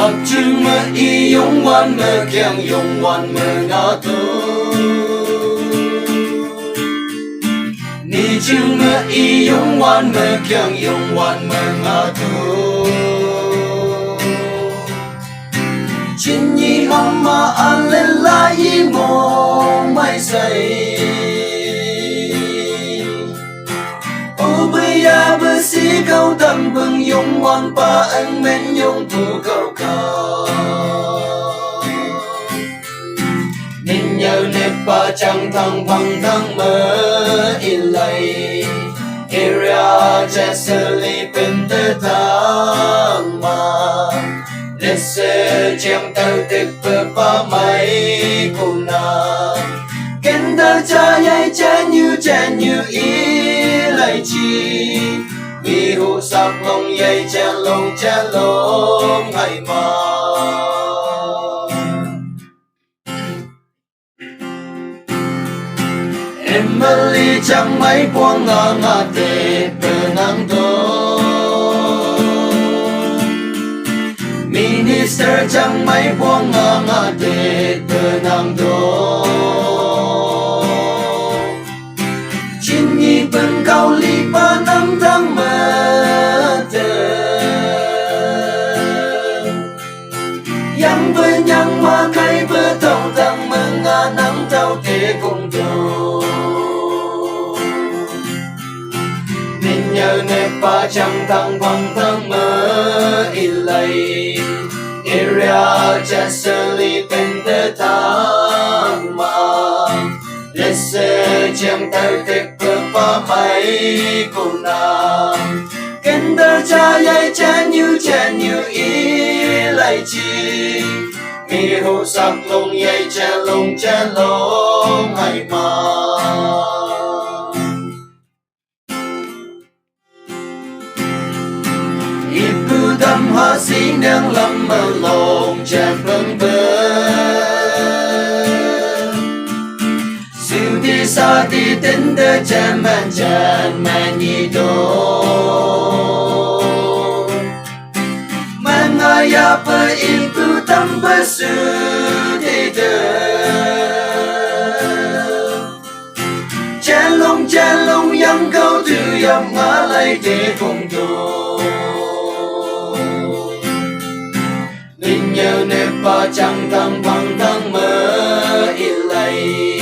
Mặc chừng mơ y yung wan mơ keng yung wan mơ ngã tu Ni chừng mơ y yung wan mơ keng yung wan mơ ngã tu Chín nhi amma alle la y mo mai say Bơ si câu tâm bừng yung wan pa ân men yung tu câu câu Ninh nhờ nếp pa chẳng thăng phăng thăng mơ in lầy Area Jesseli bên tơ thang mà Lesse chẳng tơ tích bơ pa mai cùng nàng Kênh tơ cha yai chén như ý lại chi Vì hụ sạc lông dây chén lông hay mà Emily chẳng mấy buông ngã ngã tê bờ nắng đô Minister chẳng mấy buông ngã ngã tê bờ nắng đô Chín nhi bần cao lý ba năm tháng mơ tơ Yang bơ nhang ma cây bơ thâu thăng mơ ngã nắng thâu tê cùng đồ Nên nhờ nếp ba chẳng thăng bằng thăng mơ in lầy Area Jesseli bên tơ thang mà Lesse chẳng tơ tích bơ pa mai cùng nàng Kênh tơ cha yai chén như ý lại chi Mi hụ sạc lông yai chén lông hay mà Ibu đâm hoa xin đang lâm mơ lông chén vâng bơ Đi xa đi đến đơ chán man nhị đô Man ngài ya bơ in bưu tâm bơ sư đi đơ Chán lông yam câu tư yam ngã lại để cùng đồ Ninh nhờ nếp ba chẳng thăng bằng thăng mơ in lầy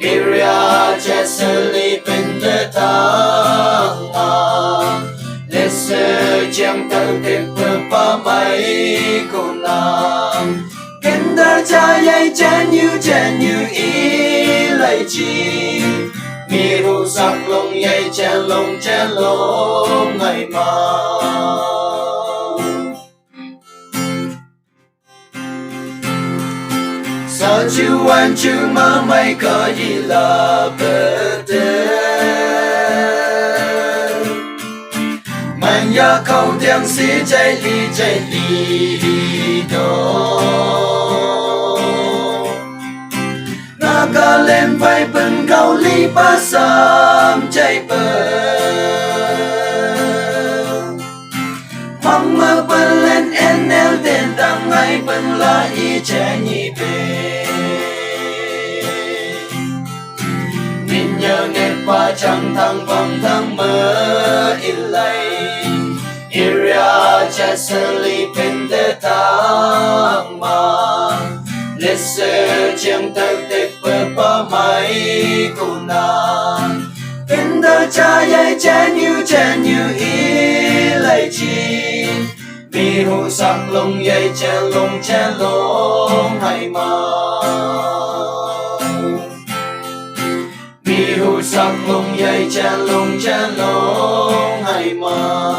Area Jesseli bên tơ thang mà Lesse chẳng tơ tích bơ pa mai cùng nàng Kênh tơ cha yai chén như ý lại chi Mi hụ sạc lông yai chén lông hay mà Sao chú anh chú mà mày có gì là bơ tơ Mình ya câu tiếng sĩ chạy lý đô Nga ca lên vai bừng câu lý ba xăm chạy bơ Mong mơ bơ lên NL tên tăng ngay bừng là y trẻ nhị bê Nhờ nếp ba chẳng thăng bằng thăng mơ in lầy Area Jesseli bên tơ thang mà Lesse chẳng tơ tích bơ pa mai cùng nàng Kênh tơ cha yai chén như ý lại chi Mi hụ sạc lông yai chén lông hay mà Mi hụ sạc lông yai chén lông hay mà